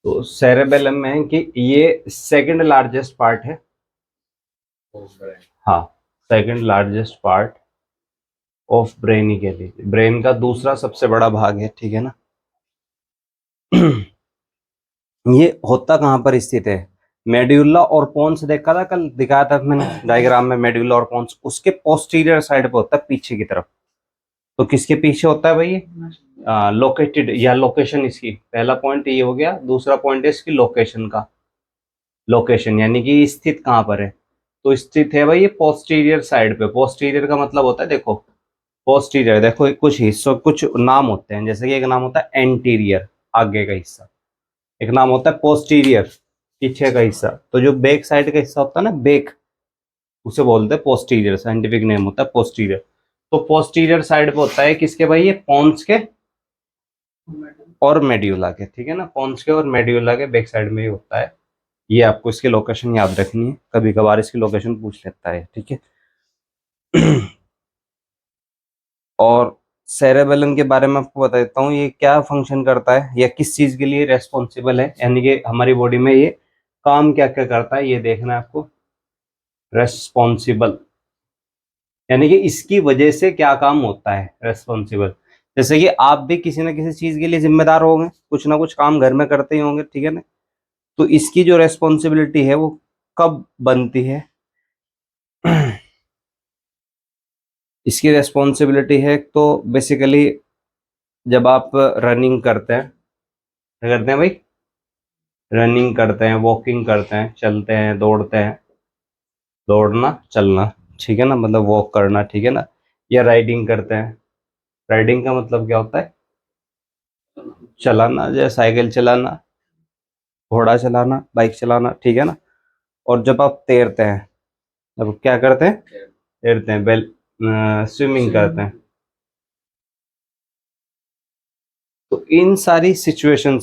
तो सेरेबेलम में है कि ये सेकंड लार्जेस्ट पार्ट है। हाँ, second largest part of brain ही कह लीजिए, ब्रेन का दूसरा सबसे बड़ा भाग है, ठीक है ना। ये होता कहाँ पर स्थित है? मेड्यूला और पोन्स देखा था कल, दिखाया था मैंने डायग्राम में, मेड्यूला और पोन्स उसके पोस्टीरियर साइड पे होता है, पीछे की तरफ। तो किसके पीछे होता है भाई? लोकेटेड या लोकेशन, इसकी पहला पॉइंट ये हो गया। दूसरा पॉइंट है इसकी लोकेशन का, लोकेशन यानी कि स्थित कहाँ पर है। तो स्थित है भाई ये पोस्टीरियर साइड पे। पोस्टीरियर का मतलब होता है, देखो पोस्टीरियर, देखो कुछ हिस्सों, कुछ नाम होते हैं, जैसे कि एक नाम होता है एंटीरियर, आगे का हिस्सा। एक नाम होता है पोस्टीरियर, पीछे का हिस्सा। तो जो बैक साइड का हिस्सा होता है ना, बैक, उसे बोलते हैं पोस्टीरियर, साइंटिफिक नेम होता है पोस्टीरियर। तो पोस्टीरियर साइड पे होता है किसके भाई? ये पोन्स के और मेड्यूला के, ठीक है ना। पोन्स के और मेड्यूला के बैक साइड में ही होता है। ये आपको इसकी लोकेशन याद रखनी है, कभी कभार इसकी लोकेशन पूछ लेता है, ठीक है। और सेरेबेलम के बारे में आपको बता देता हूँ, ये क्या फंक्शन करता है या किस चीज के लिए रेस्पॉन्सिबल है, यानी कि हमारी बॉडी में ये काम क्या क्या करता है, ये देखना है आपको। रेस्पॉन्सिबल यानी कि इसकी वजह से क्या काम होता है, रेस्पॉन्सिबल। जैसे कि आप भी किसी ना किसी चीज के लिए जिम्मेदार होंगे, कुछ ना कुछ काम घर में करते ही होंगे, ठीक है ना। तो इसकी जो रेस्पॉन्सिबिलिटी है वो कब बनती है? इसकी रेस्पॉन्सिबिलिटी है तो बेसिकली जब आप रनिंग करते हैं, क्या करते हैं भाई? रनिंग करते हैं, वॉकिंग करते हैं, चलते हैं, दौड़ते हैं, दौड़ना चलना, ठीक है ना, मतलब वॉक करना, ठीक है ना। या राइडिंग करते हैं। राइडिंग का मतलब क्या होता है? चलाना, जैसे साइकिल चलाना, घोड़ा चलाना, बाइक चलाना, ठीक है ना। और जब आप तैरते हैं, जब क्या करते हैं? तैरते हैं, बेल स्विमिंग करते हैं। तो इन सारी सिचुएशन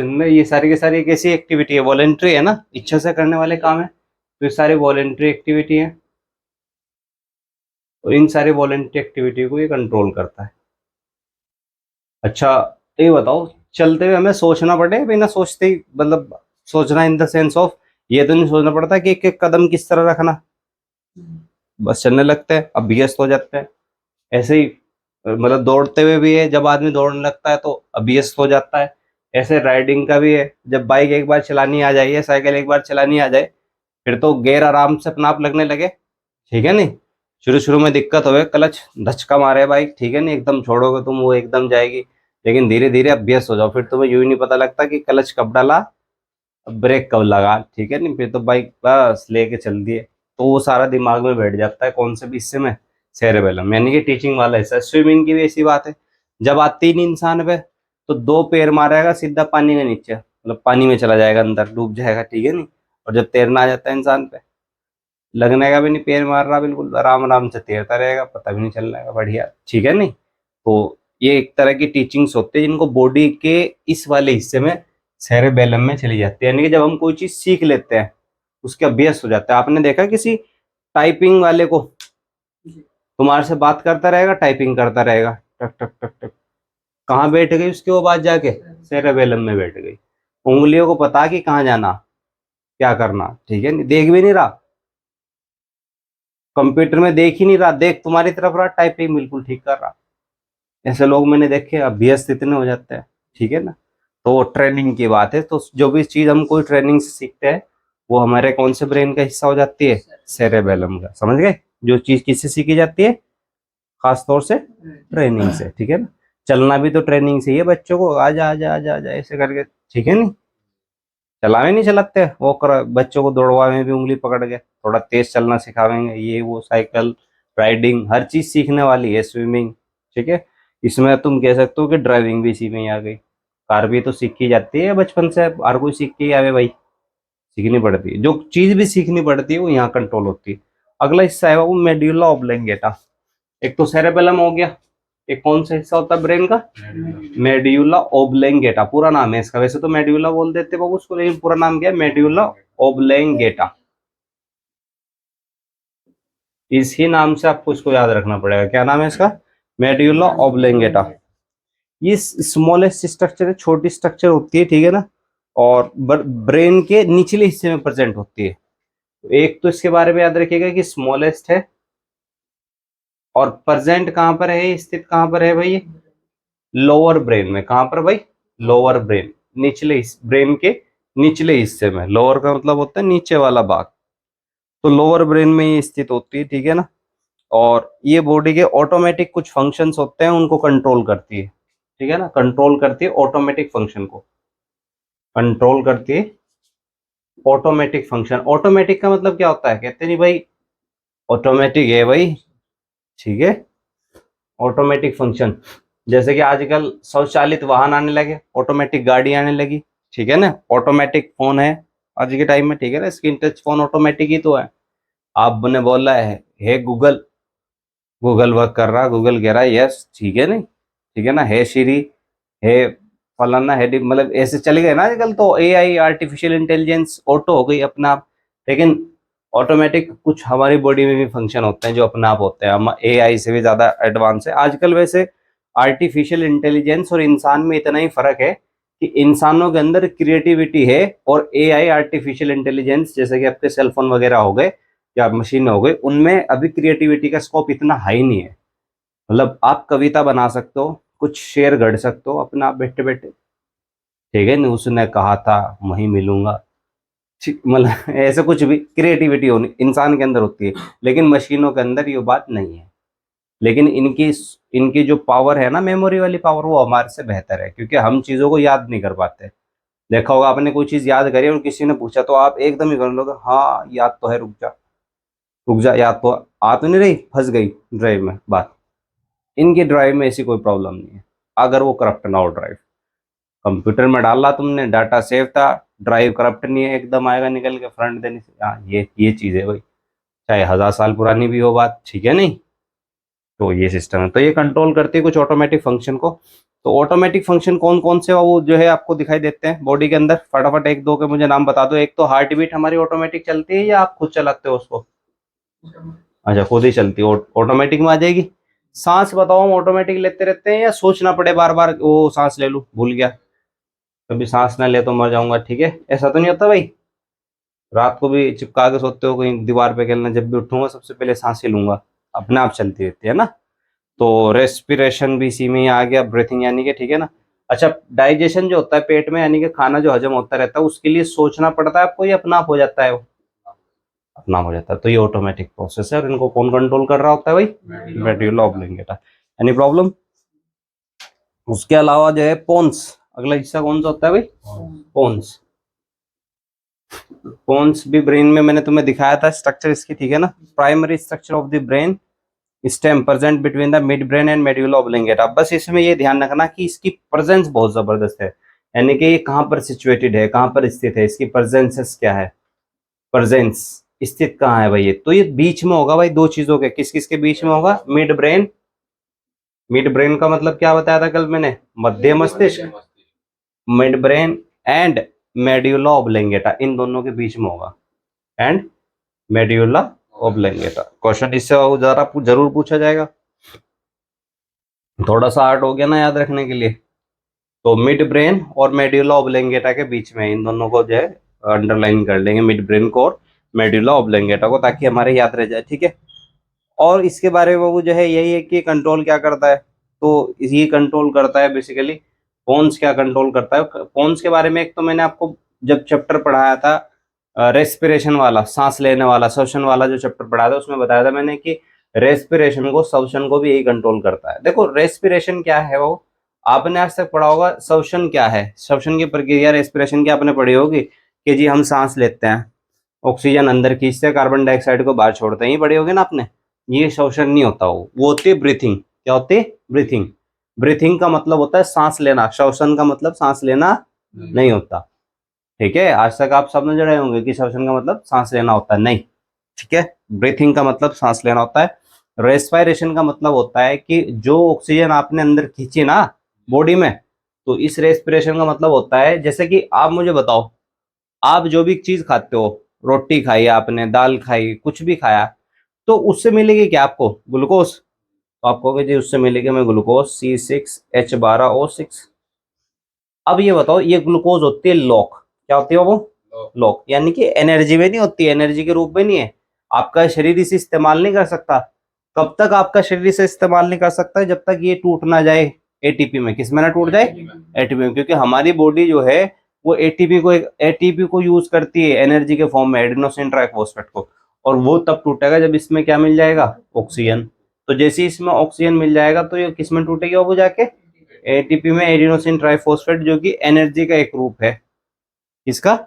में ये सारी की सारी एक ऐसी एक्टिविटी है, वॉलेंट्री है ना, इच्छा से करने वाले काम है। तो ये सारे वॉलेंट्री एक्टिविटी है, और इन सारी वॉलेंट्री एक्टिविटी को ये कंट्रोल करता है। अच्छा, ये बताओ, चलते हुए हमें सोचना पड़े बिना सोचते ही, मतलब सोचना इन द सेंस ऑफ, ये तो नहीं सोचना पड़ता कि एक एक कदम किस तरह रखना, बस चलने लगते हैं, अभ्यस्त हो जाते हैं। ऐसे ही मतलब दौड़ते हुए भी है, जब आदमी दौड़ने लगता है तो अभ्यस्त हो जाता है। ऐसे राइडिंग का भी है, जब बाइक एक बार चलानी आ जाए या साइकिल एक बार चलानी आ जाए, फिर तो गियर आराम से अपना आप लगने लगे, ठीक है नहीं। शुरू शुरू में दिक्कत होवे, क्लच धचका मारे बाइक, ठीक है नहीं, एकदम छोड़ोगे तुम वो एकदम जाएगी। लेकिन धीरे धीरे अभ्यस्त हो जाओ, फिर तुम्हें यूं ही नहीं पता लगता कि क्लच कब डाला, ब्रेक कब लगा, ठीक है नहीं, फिर तो बाइक बस लेके चल दिए। तो वो सारा दिमाग में बैठ जाता है, कौन से भी हिस्से में? सेरेबेलम, यानी कि टीचिंग वाला हिस्सा। स्विमिंग की भी ऐसी बात है, जब आती नहीं इंसान पे, तो दो पैर मारेगा सीधा पानी के नीचे, मतलब पानी में चला जाएगा, अंदर डूब जाएगा, ठीक है नहीं। और जब तैरना आ जाता है इंसान पे, लगने का भी नहीं, पैर मार रहा, बिल्कुल आराम आराम से तैरता रहेगा, पता भी नहीं चलने का, बढ़िया, ठीक है नहीं। तो ये एक तरह की टीचिंग्स होती है जिनको बॉडी के इस वाले हिस्से में, सेरेबेलम में चली जाती है। यानी कि जब हम कोई चीज सीख लेते हैं, उसके अभ्यास हो जाता है। आपने देखा किसी टाइपिंग वाले को, तुम्हारे से बात करता रहेगा, टाइपिंग करता रहेगा, टक टक टक टक, कहाँ बैठ गई उसकी वो बात जाके? सेरेबेलम में बैठ गई। उंगलियों को पता कि कहाँ जाना, क्या करना, ठीक है नहीं, देख भी नहीं रहा, कंप्यूटर में देख ही नहीं रहा, देख तुम्हारी तरफ रहा, टाइपिंग बिल्कुल ठीक कर रहा। ऐसे लोग मैंने देखे, अभ्यस्त इतने हो जाते हैं, ठीक है ना। तो ट्रेनिंग की बात है, तो जो भी चीज हम कोई ट्रेनिंग से सीखते हैं, वो हमारे कौन से ब्रेन का हिस्सा हो जाती है? सेरेबेलम का, समझ गए। जो चीज किससे सीखी जाती है? खास तौर से ट्रेनिंग से, ठीक है ना। चलना भी तो ट्रेनिंग से ही है, बच्चों को आजा आजा आजा आजा ऐसे करके, ठीक है नहीं। चलावे नहीं चलाते, वो कर बच्चों को दौड़वावे भी उंगली पकड़ के, थोड़ा तेज चलना सिखावेंगे, ये वो, साइकिल, राइडिंग, हर चीज सीखने वाली है, स्विमिंग, ठीक है। इसमें तुम कह सकते हो कि ड्राइविंग भी इसी में ही आ गई। कार भी तो सीखी जाती है बचपन से, हर कोई सीख के ही आवे भाई, सीखनी पड़ती है, जो चीज भी सीखनी पड़ती है वो यहाँ कंट्रोल होती है। अगला हिस्सा है वो मेड्यूला ऑब्लंगेटा। एक तो सेरेबेलम हो गया, एक कौन सा हिस्सा होता है ब्रेन का? मेड्यूला ओब्लेंगेटा, पूरा नाम है इसका। वैसे तो मेड्यूला बोल देते बाबू उसको, लेकिन पूरा नाम क्या है? मेड्यूला ओब्लेंगेटा। इसी नाम से आपको इसको याद रखना पड़ेगा, क्या नाम है इसका? मेड्यूला ओब्लेंगेटा। ये स्मॉलेस्ट स्ट्रक्चर है, छोटी स्ट्रक्चर होती है, ठीक है ना, और ब्रेन के निचले हिस्से में प्रेजेंट होती है। एक तो इसके बारे में याद रखिएगा कि स्मॉलेस्ट है, और प्रेजेंट कहां पर है, स्थित कहां पर है भाई, लोअर ब्रेन में। कहां पर भाई, लोअर ब्रेन, निचले ब्रेन के निचले हिस्से में। लोअर का मतलब होता है नीचे वाला भाग, तो लोअर ब्रेन में ये स्थित होती है, ठीक है ना। और ये बॉडी के ऑटोमेटिक कुछ फंक्शंस होते हैं, उनको कंट्रोल करती है, ठीक है ना, कंट्रोल करती है ऑटोमेटिक फंक्शन को, कंट्रोल करती है ऑटोमेटिक फंक्शन। ऑटोमेटिक का मतलब क्या होता है, कहते नहीं भाई ऑटोमेटिक है भाई, ठीक है, ऑटोमेटिक फंक्शन। जैसे कि आजकल स्वचालित वाहन आने लगे, ऑटोमेटिक गाड़ी आने लगी, ठीक है ना, ऑटोमेटिक फोन है आज के टाइम में, ठीक है ना, स्क्रीन टच फोन ऑटोमेटिक ही तो है। आपने बोला है हे गूगल, गूगल वर्क कर रहा, गूगल कह रहा है यस, ठीक है नहीं, ठीक है ना, हे श्री, हे फलाना, हे मतलब ऐसे चले गए ना आजकल, तो एआई आर्टिफिशियल इंटेलिजेंस ऑटो हो गई अपना आप। लेकिन ऑटोमेटिक कुछ हमारी बॉडी में भी फंक्शन होते हैं जो अपने आप होते हैं, हम एआई से भी ज्यादा एडवांस है आजकल। वैसे आर्टिफिशियल इंटेलिजेंस और इंसान में इतना ही फर्क है कि इंसानों के अंदर क्रिएटिविटी है, और एआई आर्टिफिशियल इंटेलिजेंस जैसे कि आपके सेलफोन वगैरह हो गए या मशीन हो गई, उनमें अभी क्रिएटिविटी का स्कोप इतना हाई नहीं है। मतलब आप कविता बना सकते हो, कुछ शेर गढ़ सकते हो अपना आप बैठे बैठे, ठीक है ना, उसने कहा था वहीं मिलूंगा, ठीक, मतलब ऐसे कुछ भी क्रिएटिविटी होनी इंसान के अंदर होती है, लेकिन मशीनों के अंदर ये बात नहीं है। लेकिन इनकी इनकी जो पावर है ना, मेमोरी वाली पावर, वो हमारे से बेहतर है, क्योंकि हम चीजों को याद नहीं कर पाते। देखा होगा आपने, कोई चीज याद करी और किसी ने पूछा तो आप एकदम ही कर लोगे, हाँ याद तो है, रुक जा रुक जा, याद तो आ तो नहीं रही, फंस गई ड्राइव में बात। इनकी ड्राइव में ऐसी कोई प्रॉब्लम नहीं है, अगर वो करप्ट ना हो ड्राइव। कंप्यूटर में डाला तुमने, डाटा सेव था, ड्राइव करप्ट नहीं है, एकदम आएगा निकल के फ्रंट देने से, हाँ ये चीज है भाई, चाहे 1000 साल पुरानी भी हो बात, ठीक है नहीं। तो ये सिस्टम है, तो ये कंट्रोल करती है कुछ ऑटोमेटिक फंक्शन को। तो ऑटोमेटिक फंक्शन कौन कौन से वो जो है आपको दिखाई देते हैं बॉडी के अंदर, फटाफट एक दो के मुझे नाम बता दो। एक तो हार्ट बीट हमारी ऑटोमेटिक चलती है या आप खुद चलाते हो उसको, अच्छा खुद ही चलती है, ऑटोमेटिक में आ जाएगी। सांस बताओ, हम ऑटोमेटिक लेते रहते हैं या सोचना पड़े बार बार, वो सांस ले लूं भूल गया, कभी सांस ना ले तो मर जाऊंगा, ठीक है, ऐसा तो नहीं होता भाई। रात को भी चिपका के सोते हो कहीं दीवार पे खेलना, जब भी उठूंगा सबसे पहले सांस ही लूंगा, अपने आप चलती रहती है ना। तो रेस्पिरेशन भी इसी में ही आ गया, ब्रीथिंग यानी कि, ठीक है ना। अच्छा, डाइजेशन जो होता है पेट में, यानी कि खाना जो हजम होता रहता है, उसके लिए सोचना पड़ता है आपको, ये अपना आप हो जाता है, वो अपना आप हो जाता है। तो ये ऑटोमेटिक प्रोसेस है, और इनको कौन कंट्रोल कर रहा होता है भाई, मेडुला ऑब्लिंगेटा। Any problem. उसके अलावा जो है पोन्स, अगला हिस्सा कौन सा होता है भाई, पोन्स। पोन्स भी ब्रेन में मैंने तुम्हें दिखाया था स्ट्रक्चर इसकी, ठीक है ना। Primary structure of the brain stem present between the mid brain and medulla oblongata. बस इसमें ये ध्यान रखना कि इसकी प्रेजेंस बहुत जबरदस्त है, यानी कि ये कहाँ पर सिचुएटेड है, कहाँ पर स्थित है, इसकी प्रेजेंसेस क्या है, प्रेजेंस स्थित कहाँ है भाई। ये तो ये बीच में होगा भाई दो चीजों के, किस किस के बीच में होगा, मिड ब्रेन, मिड ब्रेन का मतलब क्या बताया था कल मैंने, मध्य मस्तिष्क, मिड ब्रेन एंड मेड्यूला ऑब्लिंगेटा, इन दोनों के बीच में होगा, एंड मेड्यूला ऑब्लिंगेटा। क्वेश्चन इससे जरा जरूर पूछा जाएगा, थोड़ा सा हार्ड हो गया ना याद रखने के लिए। तो मिड ब्रेन और मेड्यूला ऑब्लिंगेटा के बीच में, इन दोनों को जो है अंडरलाइन कर लेंगे, मिड ब्रेन को और मेड्यूला ऑब्लिंगेटा को, ताकि हमारे याद रह जाए, ठीक है। और इसके बारे में वो जो है यही है कि कंट्रोल क्या करता है, तो ये कंट्रोल करता है बेसिकली, पोन्स क्या कंट्रोल करता है। पोन्स के बारे में एक तो मैंने आपको जब चैप्टर पढ़ाया था रेस्पिरेशन वाला, सांस लेने वाला, श्वसन वाला जो चैप्टर पढ़ाया था, उसमें बताया था मैंने कि रेस्पिरेशन को, श्वसन को भी यही कंट्रोल करता है। देखो रेस्पिरेशन क्या है, वो आपने आज तक पढ़ा होगा। श्वसन क्या है, श्वसन की प्रक्रिया, रेस्पिरेशन की आपने पढ़ी होगी कि जी हम सांस लेते हैं, ऑक्सीजन अंदर खींचते हैं, कार्बन डाइऑक्साइड को बाहर छोड़ते हैं, ये पढ़ी होगी ना आपने। ये श्वसन नहीं होता, वो होती है ब्रीथिंग। क्या होती है, ब्रीथिंग। ब्रीथिंग का मतलब होता है सांस लेना, श्वसन का मतलब सांस लेना नहीं होता, ठीक है। आज तक आप समझ रहे होंगे कि श्वसन का मतलब सांस लेना होता है, नहीं, ठीक है। ब्रीथिंग का मतलब सांस लेना होता है। रेस्पिरेशन का मतलब होता है कि जो ऑक्सीजन आपने अंदर खींची ना बॉडी में, तो इस रेस्पिरेशन का मतलब होता है, जैसे कि आप मुझे बताओ, आप जो भी चीज खाते हो, रोटी खाई आपने, दाल खाई, कुछ भी खाया, तो उससे मिलेगी क्या आपको, ग्लूकोज। तो तो आप कहोगे जी उससे मिलेगा हमें ग्लूकोज C6H12O6। अब ये बताओ, ये ग्लूकोज होती है लॉक, क्या होती है वो? लॉक, यानी कि एनर्जी में नहीं होती, एनर्जी के रूप में नहीं है, आपका शरीर इसे इस्तेमाल नहीं कर सकता। कब तक आपका शरीर इसे इस्तेमाल नहीं कर सकता? जब तक ये टूट ना जाए एटीपी में। किस में ना टूट जाए? एटीपी में। क्योंकि हमारी बॉडी जो है वो एटीपी को यूज करती है एनर्जी के फॉर्म में, एडेनोसिन ट्राइफॉस्फेट को, और वो तब टूटेगा जब इसमें क्या मिल जाएगा? ऑक्सीजन। तो जैसे ही इसमें ऑक्सीजन मिल जाएगा तो ये किस में टूटेगी वो जाके? एटीपी में, एडिनोसिन ट्राइफॉस्फेट, जो कि एनर्जी का एक रूप है। किसका?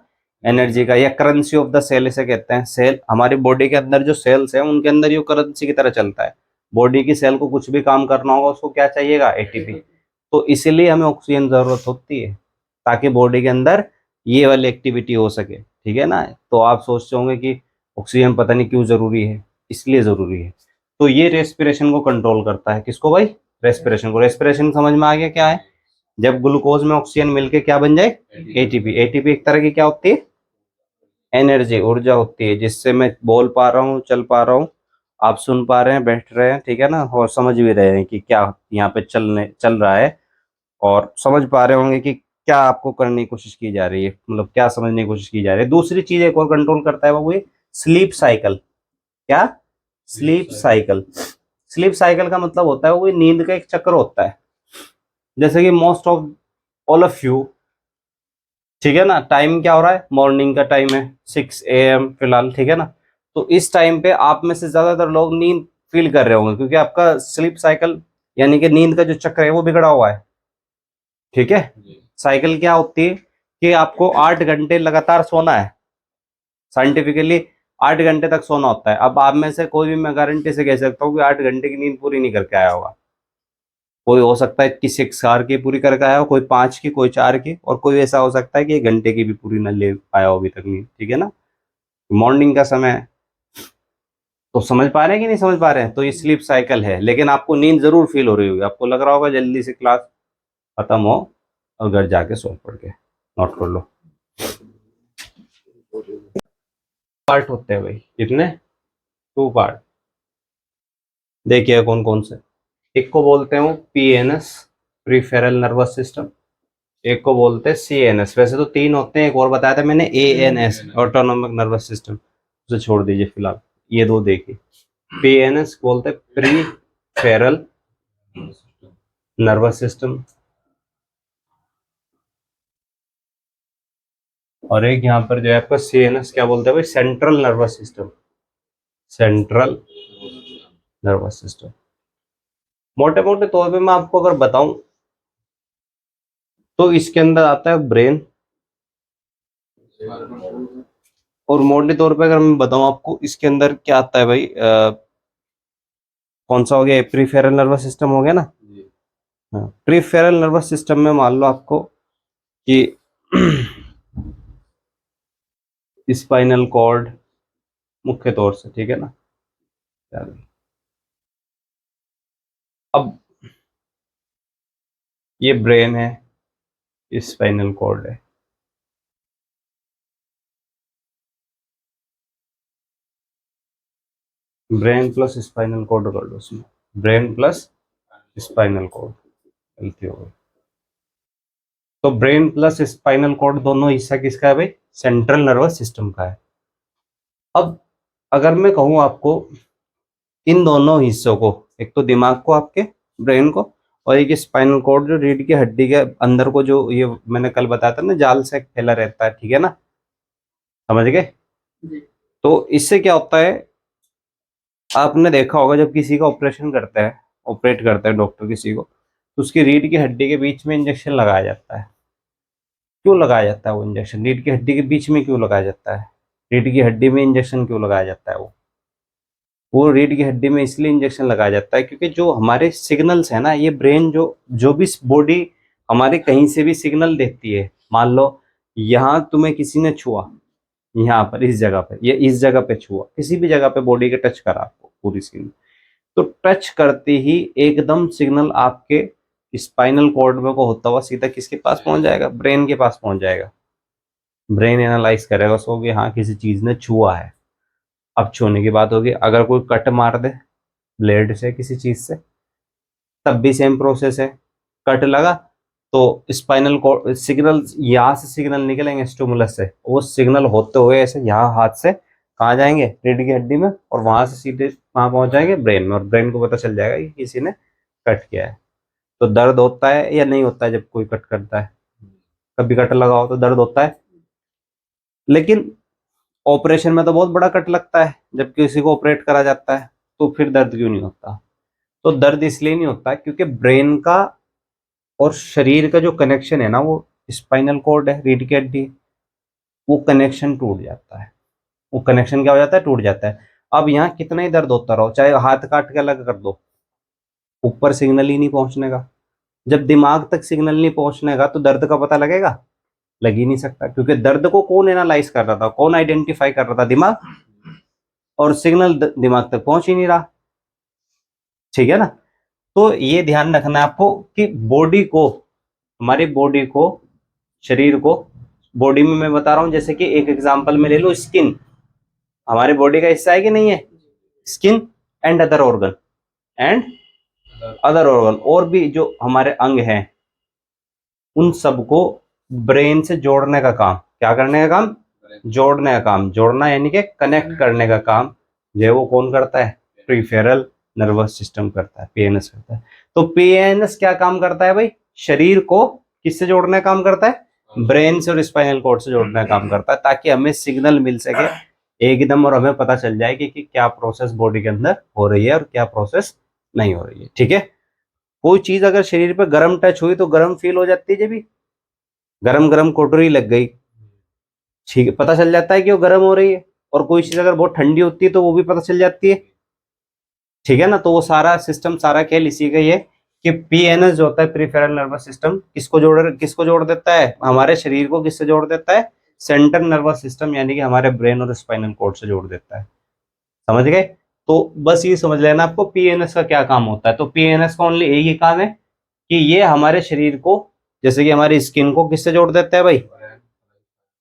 एनर्जी का, या करेंसी ऑफ द सेल इसे कहते हैं। सेल, हमारी बॉडी के अंदर जो सेल्स हैं उनके अंदर ये करेंसी की तरह चलता है। बॉडी की सेल को कुछ भी काम करना होगा उसको क्या चाहिएगा? एटीपी। तो इसीलिए हमें ऑक्सीजन जरूरत होती है, ताकि बॉडी के अंदर ये वाली एक्टिविटी हो सके, ठीक है ना। तो आप सोचते होंगे कि ऑक्सीजन पता नहीं क्यों जरूरी है, इसलिए जरूरी है। तो ये रेस्पिरेशन को कंट्रोल करता है। किसको भाई? रेस्पिरेशन को। रेस्पिरेशन समझ में आ गया क्या है? जब ग्लूकोज में ऑक्सीजन मिलके क्या बन जाए? एटीपी। एटीपी एक तरह की क्या होती है? एनर्जी, ऊर्जा होती है, जिससे मैं बोल पा रहा हूँ, चल पा रहा हूँ, आप सुन पा रहे हैं, बैठ रहे हैं, ठीक है ना, और समझ भी रहे हैं कि क्या यहाँ पे चल रहा है, और समझ पा रहे होंगे कि क्या आपको करने की कोशिश की जा रही है, मतलब क्या समझने की कोशिश की जा रही है। दूसरी चीज एक और कंट्रोल करता है वो ये स्लीप साइकिल। क्या? Sleep cycle. स्लीप साइकिल का मतलब होता है वो नींद का एक चक्र होता है। जैसे कि most of all of you, ठीक है ना, टाइम क्या हो रहा है? मॉर्निंग का टाइम है, 6 AM फिलहाल, ठीक है ना। तो इस टाइम पे आप में से ज्यादातर लोग नींद फील कर रहे होंगे, क्योंकि आपका स्लीप साइकिल यानी कि नींद का जो चक्र है वो बिगड़ा हुआ है, ठीक है। साइकिल क्या होती है कि आपको 8 घंटे लगातार सोना है, साइंटिफिकली 8 घंटे तक सोना होता है। अब आप में से कोई भी, मैं गारंटी से कह सकता हूँ कि 8 घंटे की नींद पूरी नहीं करके आया होगा। कोई हो सकता है कि 6 आवर की पूरी करके आया हो, कोई 5 की, कोई 4 की, और कोई ऐसा हो सकता है कि 1 घंटे की भी पूरी न ले पाया हो अभी तक नींद, ठीक है ना। मॉर्निंग का समय है, तो समझ पा रहे हैं कि नहीं समझ पा रहे हैं? तो ये स्लीप साइकिल है, लेकिन आपको नींद जरूर फील हो रही होगी, आपको लग रहा होगा जल्दी से क्लास खत्म हो और घर जाके सो पड़ के। नोट कर लो, पार्ट होते हैं भाई, कितने? 2 पार्ट। देखिए कौन कौन से। एक को बोलते हैं PNS, प्रीफेरल नर्वस सिस्टम। एक को बोलते हैं CNS। वैसे तो 3 होते हैं, एक और बताया था मैंने, ANS, ऑटोनोमिक नर्वस सिस्टम, उसे छोड़ दीजिए फिलहाल, ये दो देखिए। PNS बोलते हैं प्रीफेरल नर्वस सिस्टम, और एक यहाँ पर जो है आपका CNS क्या बोलते हैं भाई? Central nervous system. Central nervous system. मोटे मोटे तौर पे मैं आपको अगर बताऊं तो इसके अंदर आता है ब्रेन, और मोटे तौर पे अगर मैं बताऊं आपको इसके अंदर क्या आता है भाई, कौन सा हो गया? प्रीफेरल नर्वस सिस्टम हो गया ना। हाँ, प्रीफेरल नर्वस सिस्टम में मान लो आपको कि स्पाइनल कॉर्ड मुख्य तौर से, ठीक है ना। अब ये ब्रेन है, स्पाइनल कॉर्ड है, ब्रेन प्लस स्पाइनल कॉर्ड कर लो उसमें, ब्रेन प्लस स्पाइनल कॉर्ड, गलती हो गई। तो ब्रेन प्लस स्पाइनल कॉर्ड दोनों हिस्सा किसका है भाई? सेंट्रल नर्वस सिस्टम का है। अब अगर मैं कहूँ आपको इन दोनों हिस्सों को, एक तो दिमाग को आपके, ब्रेन को, और एक स्पाइनल कॉर्ड जो रीढ़ की हड्डी के अंदर को, जो ये मैंने कल बताया था ना, जाल से फैला रहता है, ठीक है ना, समझ गए। तो इससे क्या होता है, आपने देखा होगा जब किसी का ऑपरेशन करता है, ऑपरेट करता है डॉक्टर किसी को, तो उसकी रीढ़ की हड्डी के बीच में इंजेक्शन लगाया जाता है। क्यों लगाया जाता है वो इंजेक्शन? रीढ़ की हड्डी के बीच में क्यों लगाया जाता है? रीढ़ की हड्डी में इंजेक्शन क्यों लगाया जाता है? वो रीढ़ की हड्डी में इसलिए इंजेक्शन लगाया जाता है क्योंकि जो हमारे सिग्नल्स है ना, ये ब्रेन जो जो भी बॉडी हमारे कहीं से भी सिग्नल देती है, मान लो यहाँ तुम्हें किसी ने छुआ, यहाँ पर इस जगह पर, ये इस जगह पे छुआ, किसी भी जगह पे बॉडी के टच करा आपको पूरी स्किन, तो टच करते ही एकदम सिग्नल आपके स्पाइनल कॉर्ड में को होता हुआ सीधा किसके पास पहुंच जाएगा? ब्रेन के पास पहुंच जाएगा। ब्रेन एनालाइज करेगा उसको कि हाँ किसी चीज ने छुआ है। अब छूने की बात होगी, अगर कोई कट मार दे ब्लेड से किसी चीज से, तब भी सेम प्रोसेस है। कट लगा तो स्पाइनल को सिग्नल, यहाँ से सिग्नल निकलेंगे स्टिमुलस से, वो सिग्नल होते हुए ऐसे यहाँ हाथ से कहाँ जाएंगे, रीढ़ की हड्डी में, और वहां से सीधे कहाँ पहुंच जाएंगे, ब्रेन में, और ब्रेन को पता चल जाएगा कि किसी ने कट किया है। तो दर्द होता है या नहीं होता है जब कोई कट करता है? कभी कट लगा हो तो दर्द होता है, लेकिन ऑपरेशन में तो बहुत बड़ा कट लगता है जब किसी को ऑपरेट करा जाता है, तो फिर दर्द क्यों नहीं होता? तो दर्द इसलिए नहीं होता क्योंकि ब्रेन का और शरीर का जो कनेक्शन है ना, वो स्पाइनल कॉर्ड है, रीढ़ की हड्डी, वो कनेक्शन टूट जाता है। वो कनेक्शन क्या हो जाता है, टूट जाता है। अब यहाँ कितना ही दर्द होता रहो, चाहे हाथ काट के अलग कर दो, ऊपर सिग्नल ही नहीं पहुंचने का। जब दिमाग तक सिग्नल नहीं पहुंचने का तो दर्द का पता लगेगा? लग ही नहीं सकता, क्योंकि दर्द को कौन एनालाइज कर रहा था, कौन आइडेंटिफाई कर रहा था, दिमाग। और सिग्नल दिमाग तक पहुंच ही नहीं रहा, ठीक है ना। तो ये ध्यान रखना है आपको कि बॉडी को, हमारी बॉडी को, शरीर को, बॉडी में मैं बता रहा हूं, जैसे कि एक एग्जांपल में ले लो, स्किन हमारे बॉडी का हिस्सा है कि नहीं है? Skin and other organ, and other organ, और भी जो हमारे अंग हैं, उन सबको ब्रेन से जोड़ने का काम, क्या करने का काम? जोड़ने का काम। जोड़ना यानी कि कनेक्ट करने का काम जो है वो कौन करता है? प्रीफेरल नर्वस सिस्टम करता है, पीएनएस करता है। तो पीएनएस क्या काम करता है भाई? शरीर को किससे जोड़ने का काम करता है? ब्रेन से और स्पाइनल कॉर्ड से जोड़ने का काम करता है, ताकि हमें सिग्नल मिल सके एकदम, और हमें पता चल जाए कि क्या प्रोसेस बॉडी के अंदर हो रही है और क्या प्रोसेस नहीं हो रही है, ठीक है। कोई चीज अगर शरीर पे गर्म टच हुई तो गर्म फील हो जाती है, जब भी गरम गरम कोटरी लग गई, ठीक है, पता चल जाता है कि वो गर्म हो रही है। और कोई चीज अगर बहुत ठंडी होती है तो वो भी पता चल जाती है, ठीक है ना। तो वो सारा सिस्टम, सारा खेल इसी का ही है कि पीएनएस जो होता है, प्रीफेरल नर्वस सिस्टम, किसको जोड़ देता है? हमारे शरीर को किससे जोड़ देता है? सेंट्रल नर्वस सिस्टम, यानी कि हमारे ब्रेन और स्पाइनल कॉर्ड से जोड़ देता है। समझ गए? तो बस ये समझ लेना आपको पीएनएस का क्या काम होता है। तो पीएनएस का ओनली एक ही काम है कि ये हमारे शरीर को, जैसे कि हमारी स्किन को किससे जोड़ देता है भाई?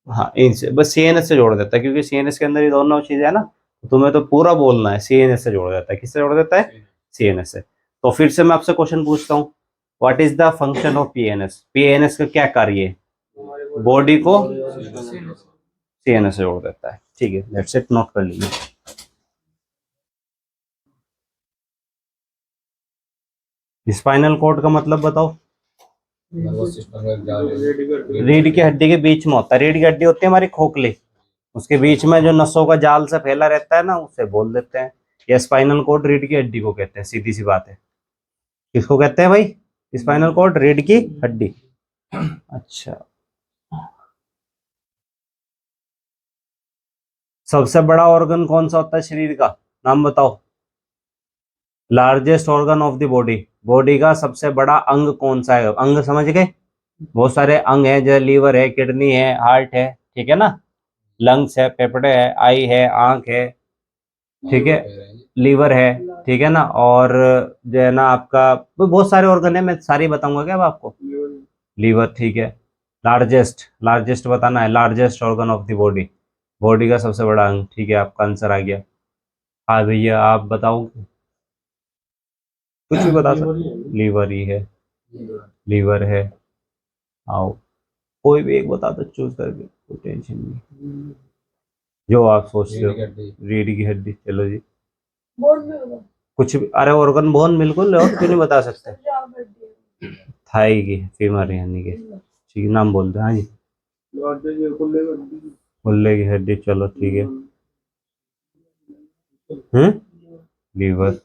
हाँ, इनसे, बस सीएनएस से जोड़ देता है, क्योंकि सीएनएस के अंदर ये दोनों चीजें है ना। तो तुम्हें तो पूरा बोलना है, सीएनएस से जोड़ देता है। किससे जोड़ देता है? सीएनएस से। तो फिर से मैं आपसे क्वेश्चन पूछता हूँ, what is the function of PNS? PNS का क्या कार्य है? बॉडी को सीएनएस से जोड़ देता है, ठीक है। लेट्स इट, नोट कर लीजिए। स्पाइनल कॉर्ड का मतलब बताओ? रीढ़ की हड्डी के बीच में होता है। रीढ़ की हड्डी होती है हमारी खोखली, उसके बीच में जो नसों का जाल सा फैला रहता है ना, उसे बोल देते हैं, या स्पाइनल कॉर्ड रीढ़ की हड्डी को कहते हैं, सीधी सी बात है। किसको कहते हैं भाई? स्पाइनल कॉर्ड, रीढ़ की हड्डी। अच्छा, सबसे बड़ा ऑर्गन कौन सा होता है शरीर का? नाम बताओ। Largest organ of the body, body का सबसे बड़ा अंग कौन सा है? अंग समझ गए? बहुत सारे अंग है, जैसे लीवर है, किडनी है, हार्ट है, ठीक है ना, लंग्स है, फेफड़े है, आई है, आंख है, ठीक है, लीवर है, ठीक है ना, और जो है ना आपका, बहुत सारे ऑर्गन है, मैं सारे बताऊंगा क्या अब आपको? लीवर, ठीक है। लार्जेस्ट, लार्जेस्ट बताना है, largest organ of the body, body का सबसे बड़ा अंग, ठीक है, आपका आंसर आ गया। हाँ भैया, आप बताओ, कुछ भी बता सकते। लीवर ही है, लीवर है। आओ, कोई भी एक बता दो चूज करके, कोई टेंशन नहीं, जो आप सोचते हो। रीढ़ की हड्डी, चलो जी। कुछ भी, अरे ऑर्गन बोन बिल्कुल, और क्यों नहीं बता सकते? थाई की, फीमर यानी कि, ठीक है, नाम बोल दो। हाँ जी, कुल्ले की हड्डी, चलो ठीक है। लीवर,